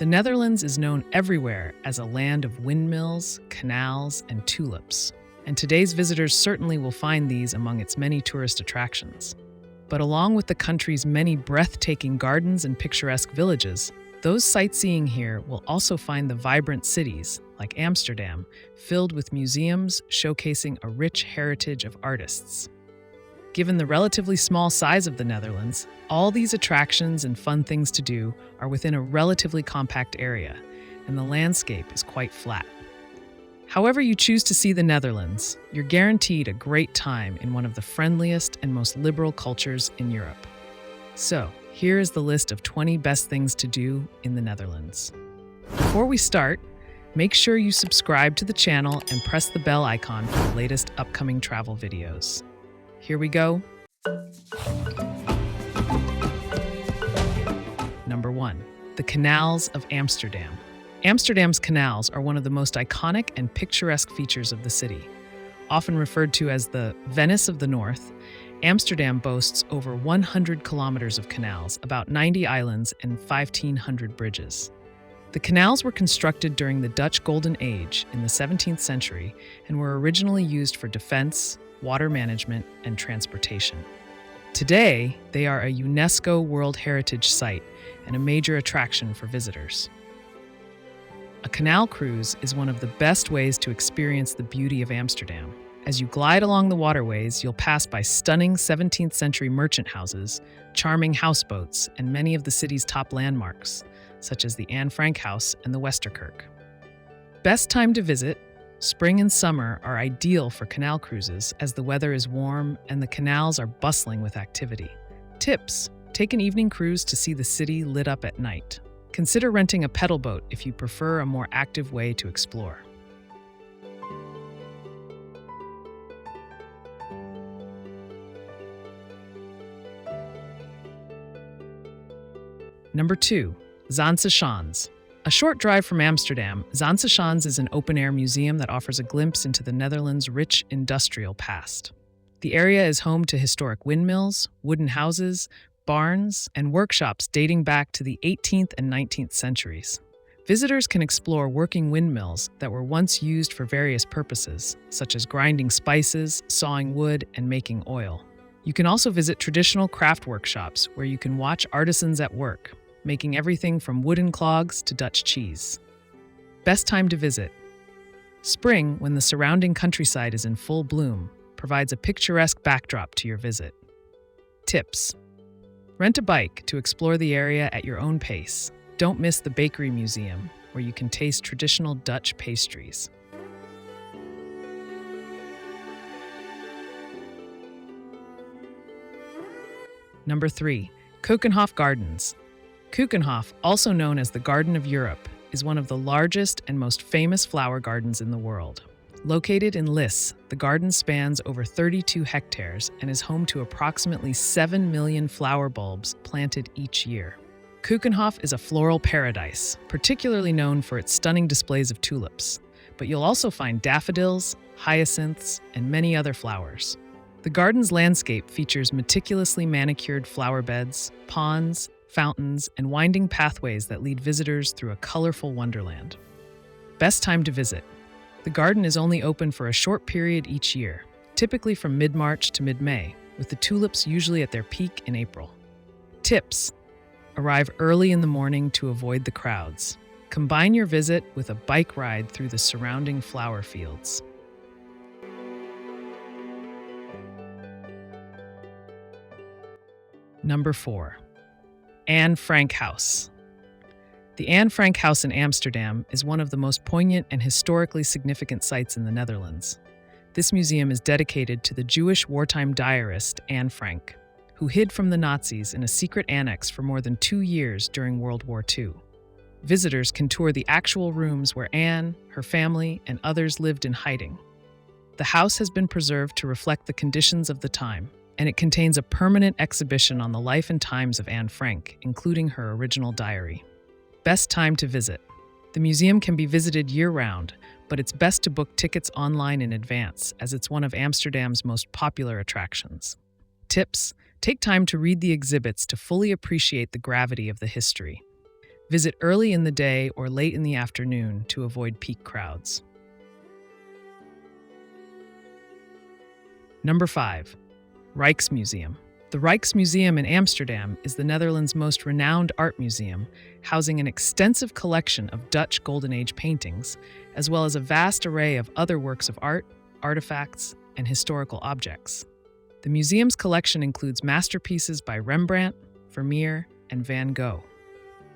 The Netherlands is known everywhere as a land of windmills, canals, and tulips, and today's visitors certainly will find these among its many tourist attractions. But along with the country's many breathtaking gardens and picturesque villages, those sightseeing here will also find the vibrant cities, like Amsterdam, filled with museums showcasing a rich heritage of artists. Given the relatively small size of the Netherlands, all these attractions and fun things to do are within a relatively compact area, and the landscape is quite flat. However you choose to see the Netherlands, you're guaranteed a great time in one of the friendliest and most liberal cultures in Europe. So, here is the list of 20 best things to do in the Netherlands. Before we start, make sure you subscribe to the channel and press the bell icon for the latest upcoming travel videos. Here we go. Number 1. The Canals of Amsterdam. Amsterdam's canals are one of the most iconic and picturesque features of the city. Often referred to as the Venice of the North, Amsterdam boasts over 100 kilometers of canals, about 90 islands, and 1,500 bridges. The canals were constructed during the Dutch Golden Age in the 17th century and were originally used for defense, water management, and transportation. Today, they are a UNESCO World Heritage Site and a major attraction for visitors. A canal cruise is one of the best ways to experience the beauty of Amsterdam. As you glide along the waterways, you'll pass by stunning 17th century merchant houses, charming houseboats, and many of the city's top landmarks, such as the Anne Frank House and the Westerkerk. Best time to visit: spring and summer are ideal for canal cruises as the weather is warm and the canals are bustling with activity. Tips: take an evening cruise to see the city lit up at night. Consider renting a pedal boat if you prefer a more active way to explore. Number 2. Zaanse Schans. A short drive from Amsterdam, Zaanse Schans is an open-air museum that offers a glimpse into the Netherlands' rich industrial past. The area is home to historic windmills, wooden houses, barns, and workshops dating back to the 18th and 19th centuries. Visitors can explore working windmills that were once used for various purposes, such as grinding spices, sawing wood, and making oil. You can also visit traditional craft workshops where you can watch artisans at work, making everything from wooden clogs to Dutch cheese. Best time to visit: spring, when the surrounding countryside is in full bloom, provides a picturesque backdrop to your visit. Tips: rent a bike to explore the area at your own pace. Don't miss the Bakery Museum, where you can taste traditional Dutch pastries. Number 3. Keukenhof Gardens. Keukenhof, also known as the Garden of Europe, is one of the largest and most famous flower gardens in the world. Located in Lis, the garden spans over 32 hectares and is home to approximately 7 million flower bulbs planted each year. Keukenhof is a floral paradise, particularly known for its stunning displays of tulips, but you'll also find daffodils, hyacinths, and many other flowers. The garden's landscape features meticulously manicured flower beds, ponds, fountains, and winding pathways that lead visitors through a colorful wonderland. Best time to visit: the garden is only open for a short period each year, typically from mid-March to mid-May, with the tulips usually at their peak in April. Tips: arrive early in the morning to avoid the crowds. Combine your visit with a bike ride through the surrounding flower fields. Number 4. Anne Frank House. The Anne Frank House in Amsterdam is one of the most poignant and historically significant sites in the Netherlands. This museum is dedicated to the Jewish wartime diarist Anne Frank, who hid from the Nazis in a secret annex for more than 2 years during World War II. Visitors can tour the actual rooms where Anne, her family, and others lived in hiding. The house has been preserved to reflect the conditions of the time, and it contains a permanent exhibition on the life and times of Anne Frank, including her original diary. Best time to visit: the museum can be visited year-round, but it's best to book tickets online in advance, as it's one of Amsterdam's most popular attractions. Tips: take time to read the exhibits to fully appreciate the gravity of the history. Visit early in the day or late in the afternoon to avoid peak crowds. Number 5. Rijksmuseum. The Rijksmuseum in Amsterdam is the Netherlands' most renowned art museum, housing an extensive collection of Dutch Golden Age paintings, as well as a vast array of other works of art, artifacts, and historical objects. The museum's collection includes masterpieces by Rembrandt, Vermeer, and Van Gogh.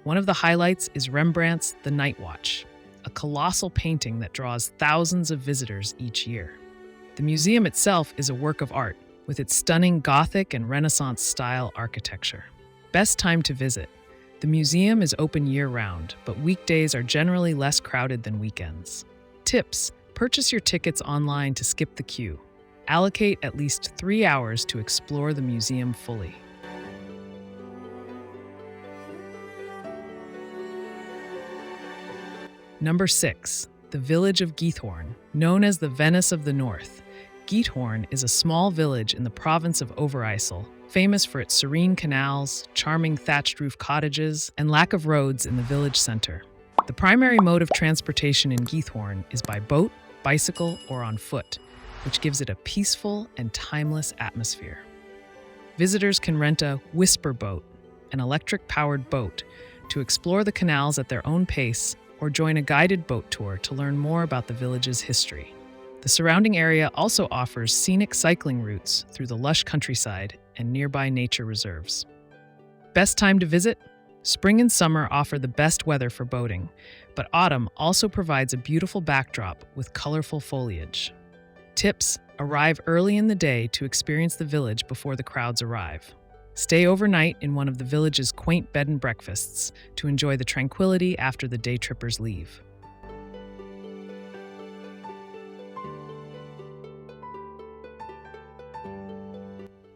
One of the highlights is Rembrandt's The Night Watch, a colossal painting that draws thousands of visitors each year. The museum itself is a work of art, with its stunning Gothic and Renaissance-style architecture. Best time to visit. The museum is open year-round, but weekdays are generally less crowded than weekends. Tips: purchase your tickets online to skip the queue. Allocate at least 3 hours to explore the museum fully. Number 6. The Village of Giethoorn. Known as the Venice of the North, Giethoorn is a small village in the province of Overijssel, famous for its serene canals, charming thatched roof cottages, and lack of roads in the village center. The primary mode of transportation in Giethoorn is by boat, bicycle, or on foot, which gives it a peaceful and timeless atmosphere. Visitors can rent a whisper boat, an electric-powered boat, to explore the canals at their own pace, or join a guided boat tour to learn more about the village's history. The surrounding area also offers scenic cycling routes through the lush countryside and nearby nature reserves. Best time to visit? Spring and summer offer the best weather for boating, but autumn also provides a beautiful backdrop with colorful foliage. Tips: arrive early in the day to experience the village before the crowds arrive. Stay overnight in one of the village's quaint bed and breakfasts to enjoy the tranquility after the day trippers leave.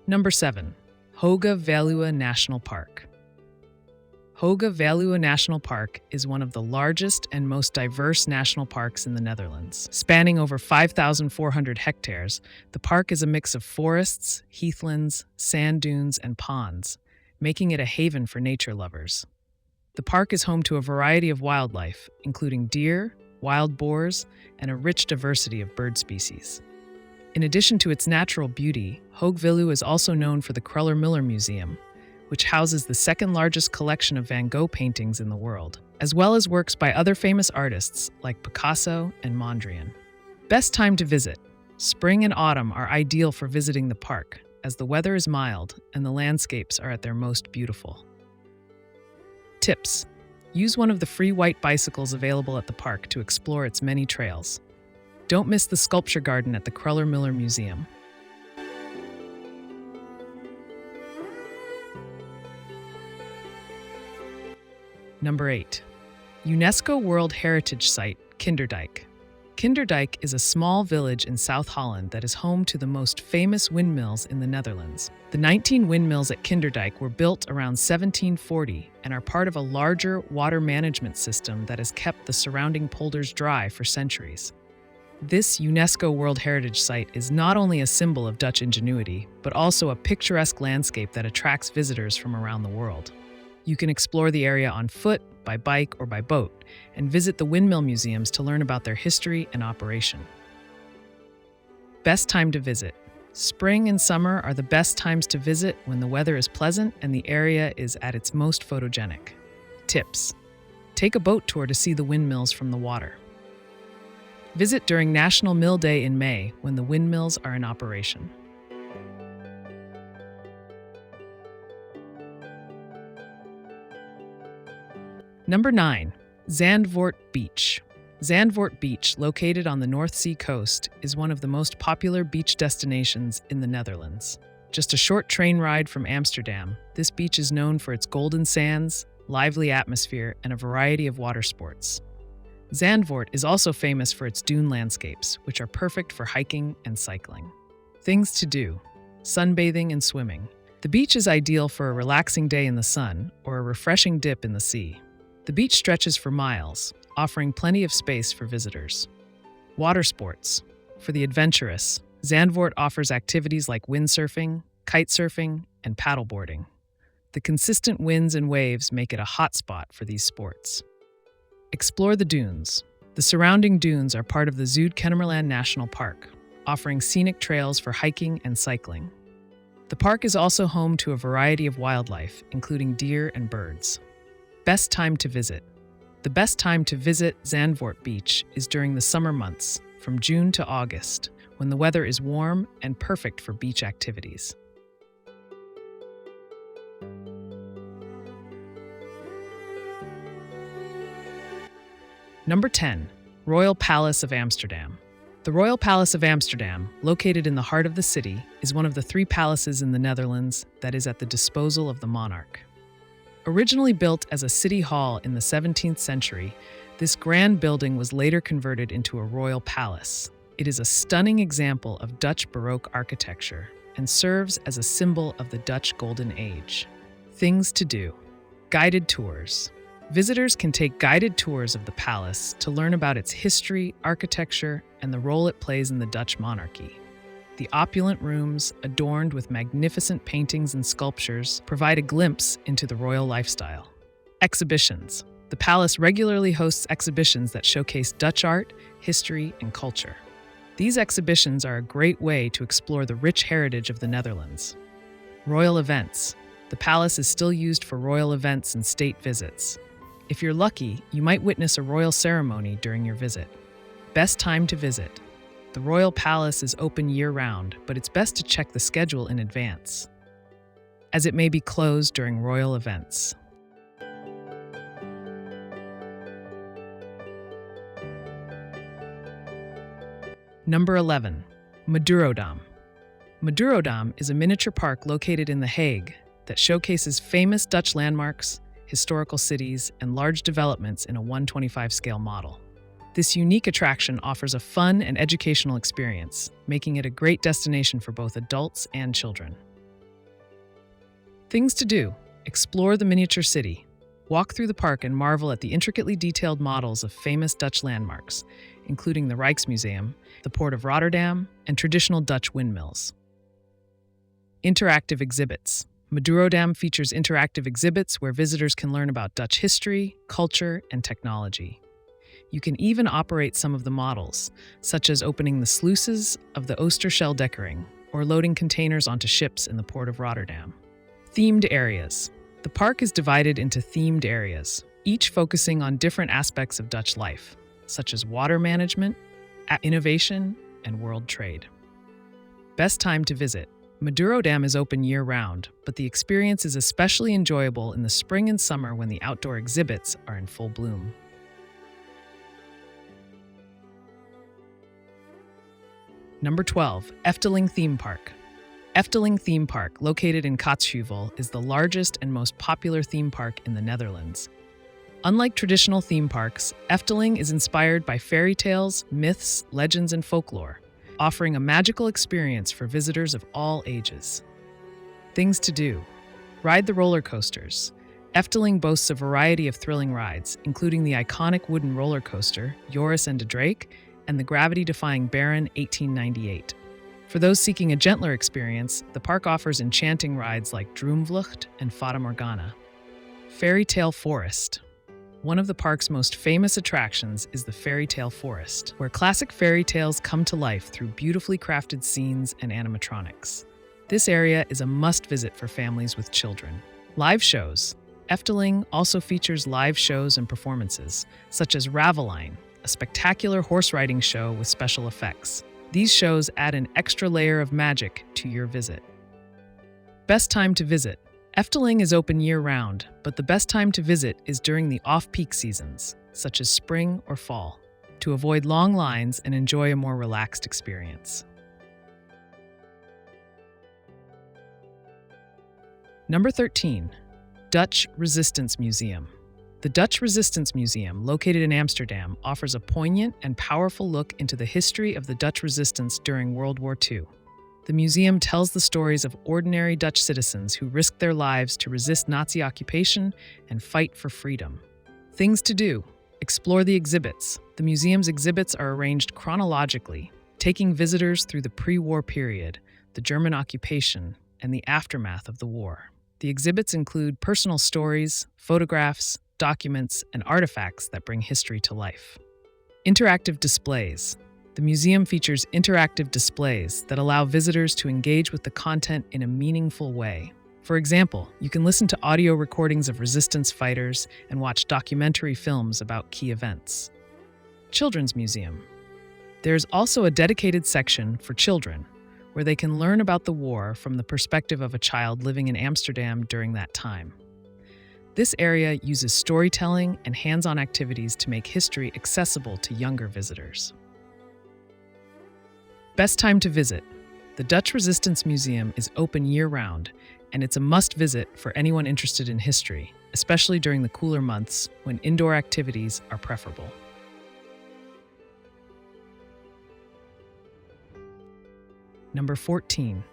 Number 7. Hoga National Park. Hoga National Park is one of the largest and most diverse national parks in the Netherlands. Spanning over 5,400 hectares, the park is a mix of forests, heathlands, sand dunes, and ponds, making it a haven for nature lovers. The park is home to a variety of wildlife, including deer, wild boars, and a rich diversity of bird species. In addition to its natural beauty, Hoogvilu is also known for the Kruller-Miller Museum, which houses the second largest collection of Van Gogh paintings in the world, as well as works by other famous artists like Picasso and Mondrian. Best time to visit. Spring and autumn are ideal for visiting the park, as the weather is mild and the landscapes are at their most beautiful. Tips: use one of the free white bicycles available at the park to explore its many trails. Don't miss the sculpture garden at the Kruller-Miller Museum. Number 8. UNESCO World Heritage Site, Kinderdijk. Kinderdijk is a small village in South Holland that is home to the most famous windmills in the Netherlands. The 19 windmills at Kinderdijk were built around 1740 and are part of a larger water management system that has kept the surrounding polders dry for centuries. This UNESCO World Heritage Site is not only a symbol of Dutch ingenuity, but also a picturesque landscape that attracts visitors from around the world. You can explore the area on foot, by bike, or by boat, and visit the windmill museums to learn about their history and operation. Best time to visit. Spring and summer are the best times to visit when the weather is pleasant and the area is at its most photogenic. Tips: take a boat tour to see the windmills from the water. Visit during National Mill Day in May when the windmills are in operation. Number 9. Zandvoort Beach. Zandvoort Beach, located on the North Sea coast, is one of the most popular beach destinations in the Netherlands. Just a short train ride from Amsterdam, this beach is known for its golden sands, lively atmosphere, and a variety of water sports. Zandvoort is also famous for its dune landscapes, which are perfect for hiking and cycling. Things to do: sunbathing and swimming. The beach is ideal for a relaxing day in the sun or a refreshing dip in the sea. The beach stretches for miles, offering plenty of space for visitors. Water sports. For the adventurous, Zandvoort offers activities like windsurfing, kitesurfing, and paddleboarding. The consistent winds and waves make it a hotspot for these sports. Explore the dunes. The surrounding dunes are part of the Zuid-Kennemerland National Park, offering scenic trails for hiking and cycling. The park is also home to a variety of wildlife, including deer and birds. Best time to visit. The best time to visit Zandvoort Beach is during the summer months, from June to August, when the weather is warm and perfect for beach activities. Number 10. Royal Palace of Amsterdam. The Royal Palace of Amsterdam, located in the heart of the city, is one of the 3 palaces in the Netherlands that is at the disposal of the monarch. Originally built as a city hall in the 17th century, this grand building was later converted into a royal palace. It is a stunning example of Dutch Baroque architecture and serves as a symbol of the Dutch Golden Age. Things to do. Guided tours. Visitors can take guided tours of the palace to learn about its history, architecture, and the role it plays in the Dutch monarchy. The opulent rooms, adorned with magnificent paintings and sculptures, provide a glimpse into the royal lifestyle. Exhibitions. The palace regularly hosts exhibitions that showcase Dutch art, history, and culture. These exhibitions are a great way to explore the rich heritage of the Netherlands. Royal events. The palace is still used for royal events and state visits. If you're lucky, you might witness a royal ceremony during your visit. Best time to visit. The Royal Palace is open year-round, but it's best to check the schedule in advance, as it may be closed during royal events. Number 11. Madurodam. Madurodam is a miniature park located in The Hague that showcases famous Dutch landmarks, historical cities, and large developments in a 1/25 scale model. This unique attraction offers a fun and educational experience, making it a great destination for both adults and children. Things to do. Explore the miniature city. Walk through the park and marvel at the intricately detailed models of famous Dutch landmarks, including the Rijksmuseum, the Port of Rotterdam, and traditional Dutch windmills. Interactive exhibits. Madurodam features interactive exhibits where visitors can learn about Dutch history, culture, and technology. You can even operate some of the models, such as opening the sluices of the Oosterscheldekering or loading containers onto ships in the Port of Rotterdam. Themed areas. The park is divided into themed areas, each focusing on different aspects of Dutch life, such as water management, innovation, and world trade. Best time to visit. Madurodam is open year-round, but the experience is especially enjoyable in the spring and summer when the outdoor exhibits are in full bloom. Number 12. Efteling Theme Park. Efteling Theme Park, located in Kaatsheuvel, is the largest and most popular theme park in the Netherlands. Unlike traditional theme parks, Efteling is inspired by fairy tales, myths, legends, and folklore, offering a magical experience for visitors of all ages. Things to do. Ride the roller coasters. Efteling boasts a variety of thrilling rides, including the iconic wooden roller coaster, Joris and de Drake, and the gravity-defying Baron 1898. For those seeking a gentler experience, the park offers enchanting rides like Droomvlucht and Fata Morgana. Fairy Tale Forest. One of the park's most famous attractions is the Fairy Tale Forest, where classic fairy tales come to life through beautifully crafted scenes and animatronics. This area is a must-visit for families with children. Live shows. Efteling also features live shows and performances, such as Ravelijn, a spectacular horse riding show with special effects. These shows add an extra layer of magic to your visit. Best time to visit. Efteling is open year-round, but the best time to visit is during the off-peak seasons, such as spring or fall, to avoid long lines and enjoy a more relaxed experience. Number 13. Dutch Resistance Museum. The Dutch Resistance Museum, located in Amsterdam, offers a poignant and powerful look into the history of the Dutch resistance during World War II. The museum tells the stories of ordinary Dutch citizens who risked their lives to resist Nazi occupation and fight for freedom. Things to do. Explore the exhibits. The museum's exhibits are arranged chronologically, taking visitors through the pre-war period, the German occupation, and the aftermath of the war. The exhibits include personal stories, photographs, documents, and artifacts that bring history to life. Interactive displays. The museum features interactive displays that allow visitors to engage with the content in a meaningful way. For example, you can listen to audio recordings of resistance fighters and watch documentary films about key events. Children's Museum. There's also a dedicated section for children, where they can learn about the war from the perspective of a child living in Amsterdam during that time. This area uses storytelling and hands-on activities to make history accessible to younger visitors. Best time to visit. The Dutch Resistance Museum is open year-round, and it's a must-visit for anyone interested in history, especially during the cooler months when indoor activities are preferable. Number 14.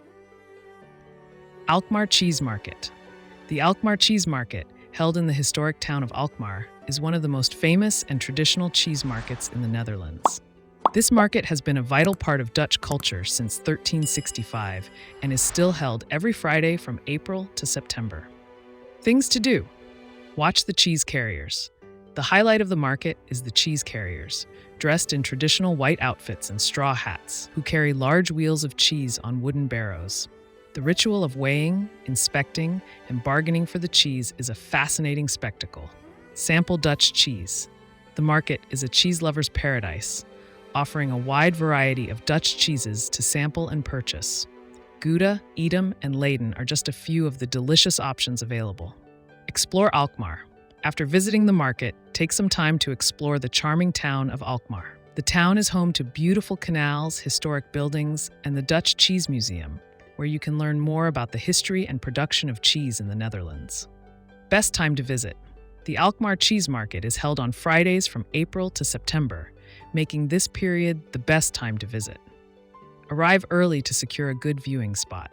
Alkmaar Cheese Market. The Alkmaar Cheese Market, held in the historic town of Alkmaar, is one of the most famous and traditional cheese markets in the Netherlands. This market has been a vital part of Dutch culture since 1365 and is still held every Friday from April to September. Things to do. Watch the cheese carriers. The highlight of the market is the cheese carriers, dressed in traditional white outfits and straw hats, who carry large wheels of cheese on wooden barrows. The ritual of weighing, inspecting, and bargaining for the cheese is a fascinating spectacle. Sample Dutch cheese. The market is a cheese lover's paradise, offering a wide variety of Dutch cheeses to sample and purchase. Gouda, Edam, and Leyden are just a few of the delicious options available. Explore Alkmaar. After visiting the market, take some time to explore the charming town of Alkmaar. The town is home to beautiful canals, historic buildings, and the Dutch Cheese Museum, where you can learn more about the history and production of cheese in the Netherlands. Best time to visit. The Alkmaar Cheese Market is held on Fridays from April to September, making this period the best time to visit. Arrive early to secure a good viewing spot.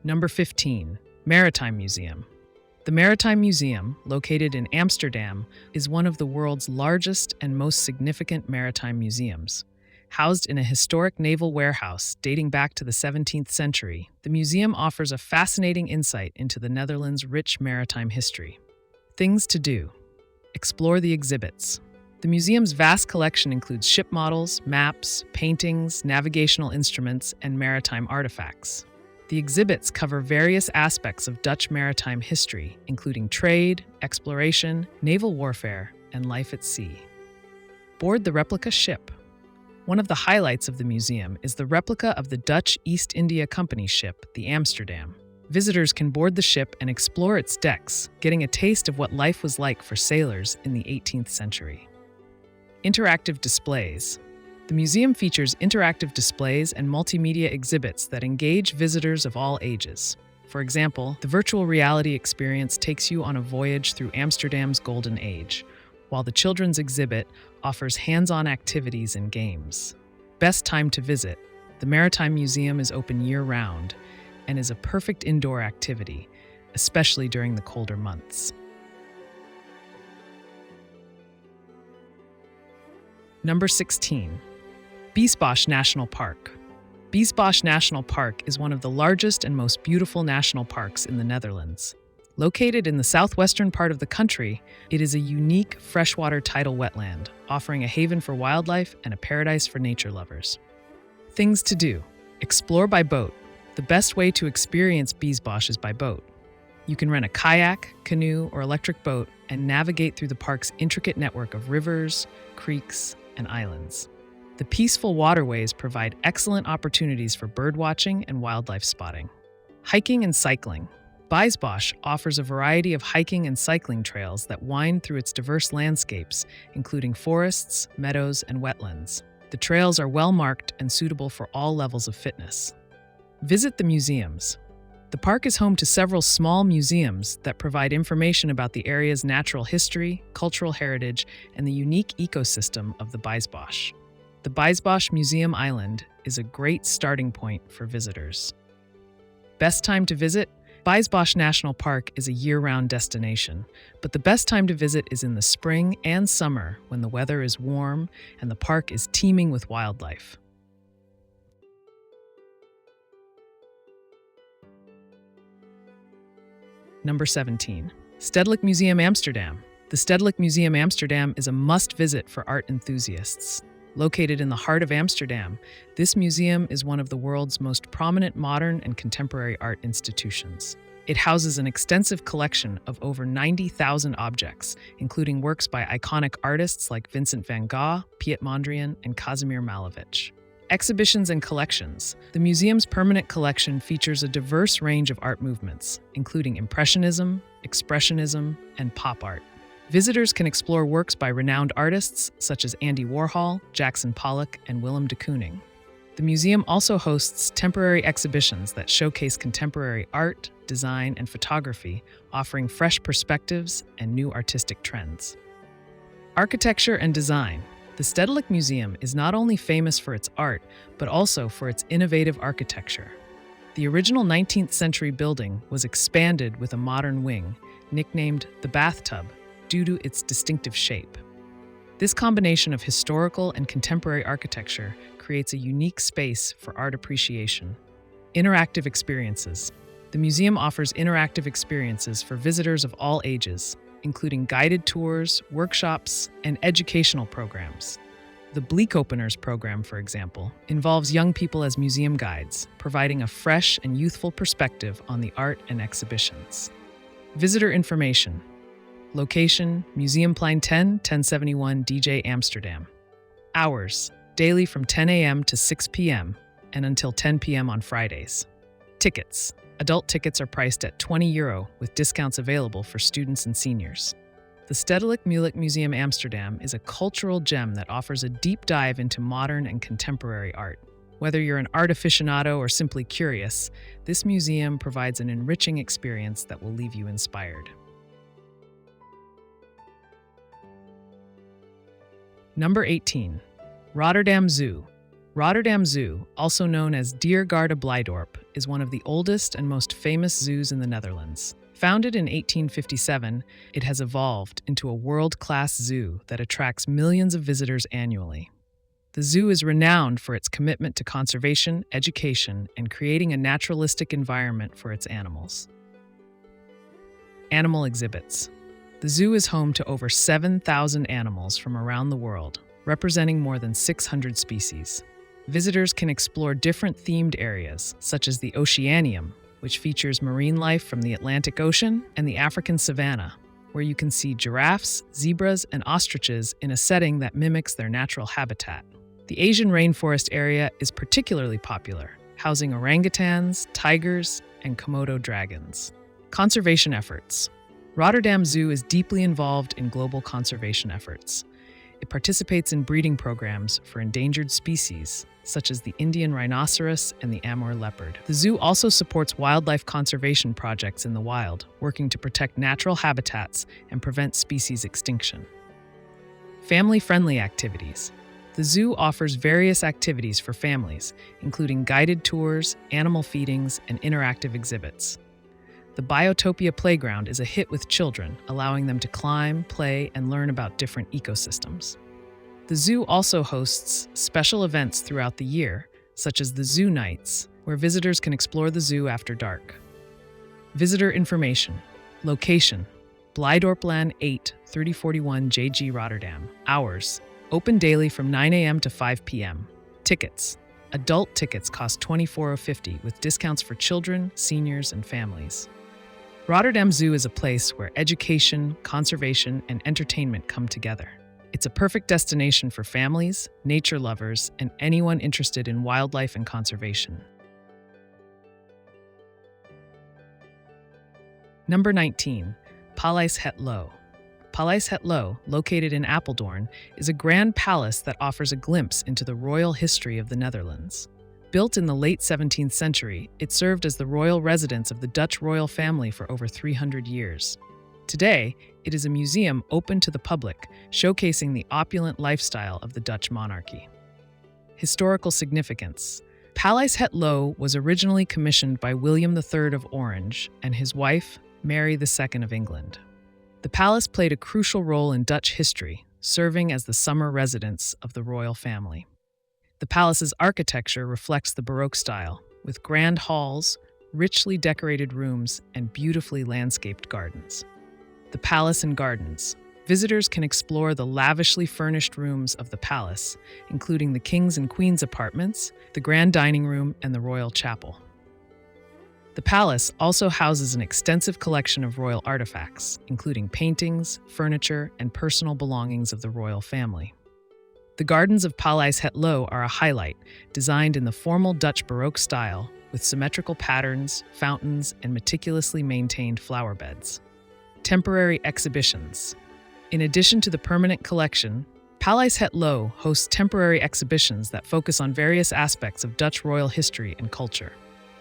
Number 15. Maritime Museum. The Maritime Museum, located in Amsterdam, is one of the world's largest and most significant maritime museums. Housed in a historic naval warehouse dating back to the 17th century, the museum offers a fascinating insight into the Netherlands' rich maritime history. Things to do. Explore the exhibits. The museum's vast collection includes ship models, maps, paintings, navigational instruments, and maritime artifacts. The exhibits cover various aspects of Dutch maritime history, including trade, exploration, naval warfare, and life at sea. Board the replica ship. One of the highlights of the museum is the replica of the Dutch East India Company ship, the Amsterdam. Visitors can board the ship and explore its decks, getting a taste of what life was like for sailors in the 18th century. Interactive displays. The museum features interactive displays and multimedia exhibits that engage visitors of all ages. For example, the virtual reality experience takes you on a voyage through Amsterdam's golden age, while the children's exhibit offers hands-on activities and games. Best time to visit. The Maritime Museum is open year-round and is a perfect indoor activity, especially during the colder months. Number 16. Bos National Park. Bos National Park is one of the largest and most beautiful national parks in the Netherlands. Located in the southwestern part of the country, it is a unique freshwater tidal wetland, offering a haven for wildlife and a paradise for nature lovers. Things to do. Explore by boat. The best way to experience Bos is by boat. You can rent a kayak, canoe, or electric boat and navigate through the park's intricate network of rivers, creeks, and islands. The peaceful waterways provide excellent opportunities for birdwatching and wildlife spotting. Hiking and cycling. Bos offers a variety of hiking and cycling trails that wind through its diverse landscapes, including forests, meadows, and wetlands. The trails are well marked and suitable for all levels of fitness. Visit the museums. The park is home to several small museums that provide information about the area's natural history, cultural heritage, and the unique ecosystem of the Bos. The Bos Museum Island is a great starting point for visitors. Best time to visit? Bos National Park is a year-round destination, but the best time to visit is in the spring and summer when the weather is warm and the park is teeming with wildlife. Number 17. Stedelijk Museum Amsterdam. The Stedelijk Museum Amsterdam is a must-visit for art enthusiasts. Located in the heart of Amsterdam, this museum is one of the world's most prominent modern and contemporary art institutions. It houses an extensive collection of over 90,000 objects, including works by iconic artists like Vincent van Gogh, Piet Mondrian, and Kazimir Malevich. Exhibitions and collections. The museum's permanent collection features a diverse range of art movements, including Impressionism, Expressionism, and pop art. Visitors can explore works by renowned artists such as Andy Warhol, Jackson Pollock, and Willem de Kooning. The museum also hosts temporary exhibitions that showcase contemporary art, design, and photography, offering fresh perspectives and new artistic trends. Architecture and design. The Stedelijk Museum is not only famous for its art, but also for its innovative architecture. The original 19th century building was expanded with a modern wing, nicknamed the Bathtub, due to its distinctive shape. This combination of historical and contemporary architecture creates a unique space for art appreciation. Interactive experiences. The museum offers interactive experiences for visitors of all ages, including guided tours, workshops, and educational programs. The Bleak Openers program, for example, involves young people as museum guides, providing a fresh and youthful perspective on the art and exhibitions. Visitor information. Location, Museumplein 10, 1071 DJ Amsterdam. Hours, daily from 10 a.m. to 6 p.m. and until 10 p.m. on Fridays. Tickets. Adult tickets are priced at €20 with discounts available for students and seniors. The Stedelijk Museum Amsterdam is a cultural gem that offers a deep dive into modern and contemporary art. Whether you're an art aficionado or simply curious, this museum provides an enriching experience that will leave you inspired. Number 18. Rotterdam Zoo. Rotterdam Zoo, also known as Diergaarde Blijdorp, is one of the oldest and most famous zoos in the Netherlands. Founded in 1857, it has evolved into a world-class zoo that attracts millions of visitors annually. The zoo is renowned for its commitment to conservation, education, and creating a naturalistic environment for its animals. Animal exhibits. The zoo is home to over 7,000 animals from around the world, representing more than 600 species. Visitors can explore different themed areas, such as the Oceanium, which features marine life from the Atlantic Ocean, and the African savanna, where you can see giraffes, zebras, and ostriches in a setting that mimics their natural habitat. The Asian rainforest area is particularly popular, housing orangutans, tigers, and Komodo dragons. Conservation efforts. Rotterdam Zoo is deeply involved in global conservation efforts. It participates in breeding programs for endangered species, such as the Indian rhinoceros and the Amur leopard. The zoo also supports wildlife conservation projects in the wild, working to protect natural habitats and prevent species extinction. Family-friendly activities. The zoo offers various activities for families, including guided tours, animal feedings, and interactive exhibits. The Biotopia Playground is a hit with children, allowing them to climb, play, and learn about different ecosystems. The zoo also hosts special events throughout the year, such as the Zoo Nights, where visitors can explore the zoo after dark. Visitor information. Location: Blijdorplaan 8, 3041 JG Rotterdam. Hours: open daily from 9 a.m. to 5 p.m. Tickets: adult tickets cost €24.50 with discounts for children, seniors, and families. Rotterdam Zoo is a place where education, conservation, and entertainment come together. It's a perfect destination for families, nature lovers, and anyone interested in wildlife and conservation. Number 19. Paleis Het Loo. Paleis Het Loo, located in Apeldoorn, is a grand palace that offers a glimpse into the royal history of the Netherlands. Built in the late 17th century, it served as the royal residence of the Dutch royal family for over 300 years. Today, it is a museum open to the public, showcasing the opulent lifestyle of the Dutch monarchy. Historical significance. Paleis Het Loo was originally commissioned by William III of Orange and his wife, Mary II of England. The palace played a crucial role in Dutch history, serving as the summer residence of the royal family. The palace's architecture reflects the Baroque style, with grand halls, richly decorated rooms, and beautifully landscaped gardens. The Palace and Gardens. Visitors can explore the lavishly furnished rooms of the palace, including the King's and Queen's apartments, the Grand Dining Room, and the Royal Chapel. The palace also houses an extensive collection of royal artifacts, including paintings, furniture, and personal belongings of the royal family. The gardens of Paleis Het Loo are a highlight, designed in the formal Dutch Baroque style, with symmetrical patterns, fountains, and meticulously maintained flower beds. Temporary exhibitions. In addition to the permanent collection, Paleis Het Loo hosts temporary exhibitions that focus on various aspects of Dutch royal history and culture.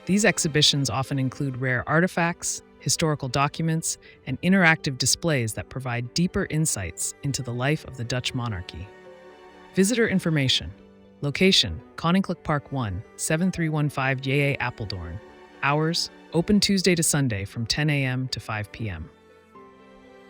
These exhibitions often include rare artifacts, historical documents, and interactive displays that provide deeper insights into the life of the Dutch monarchy. Visitor information. Location: Koninklijk Park 1, 7315 JA Apeldoorn. Hours: open Tuesday to Sunday from 10 a.m. to 5 p.m.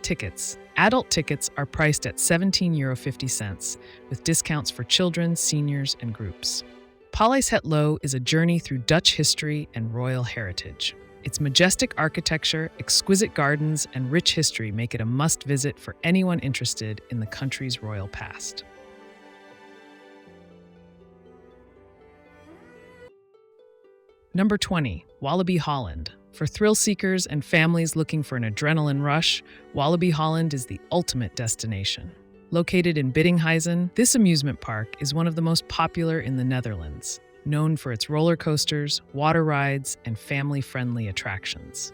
Tickets. Adult tickets are priced at €17.50, with discounts for children, seniors, and groups. Paleis Het Loo is a journey through Dutch history and royal heritage. Its majestic architecture, exquisite gardens, and rich history make it a must-visit for anyone interested in the country's royal past. Number 20, Wabby Holland. For thrill seekers and families looking for an adrenaline rush, Wabby Holland is the ultimate destination. Located in Biddinghuizen, this amusement park is one of the most popular in the Netherlands, known for its roller coasters, water rides, and family-friendly attractions.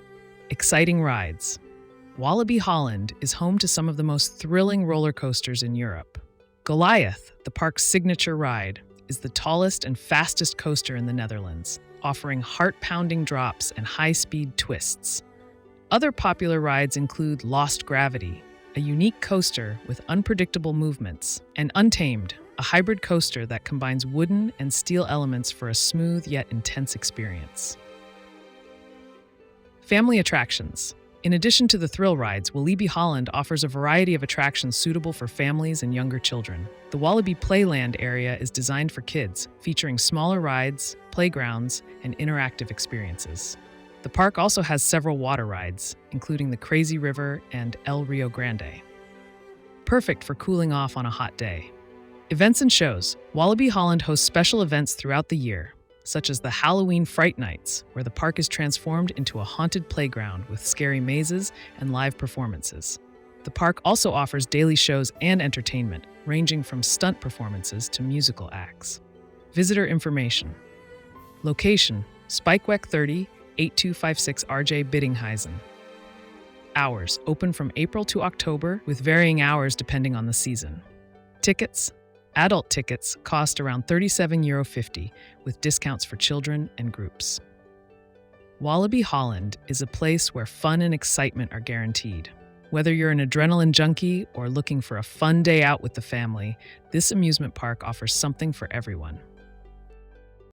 Exciting rides. Wabby Holland is home to some of the most thrilling roller coasters in Europe. Goliath, the park's signature ride, is the tallest and fastest coaster in the Netherlands, offering heart-pounding drops and high-speed twists. Other popular rides include Lost Gravity, a unique coaster with unpredictable movements, and Untamed, a hybrid coaster that combines wooden and steel elements for a smooth yet intense experience. Family attractions. In addition to the thrill rides, Wabby Holland offers a variety of attractions suitable for families and younger children. The Wabby Playland area is designed for kids, featuring smaller rides, playgrounds, and interactive experiences. The park also has several water rides, including the Crazy River and El Rio Grande. Perfect for cooling off on a hot day. Events and shows. Wabby Holland hosts special events throughout the year, such as the Halloween Fright Nights, where the park is transformed into a haunted playground with scary mazes and live performances. The park also offers daily shows and entertainment, ranging from stunt performances to musical acts. Visitor information. Location: Spijkweg 30, 8256 RJ Biddinghuizen. Hours: open from April to October, with varying hours depending on the season. Tickets. Adult tickets cost around €37.50, with discounts for children and groups. Wabby Holland is a place where fun and excitement are guaranteed. Whether you're an adrenaline junkie or looking for a fun day out with the family, this amusement park offers something for everyone.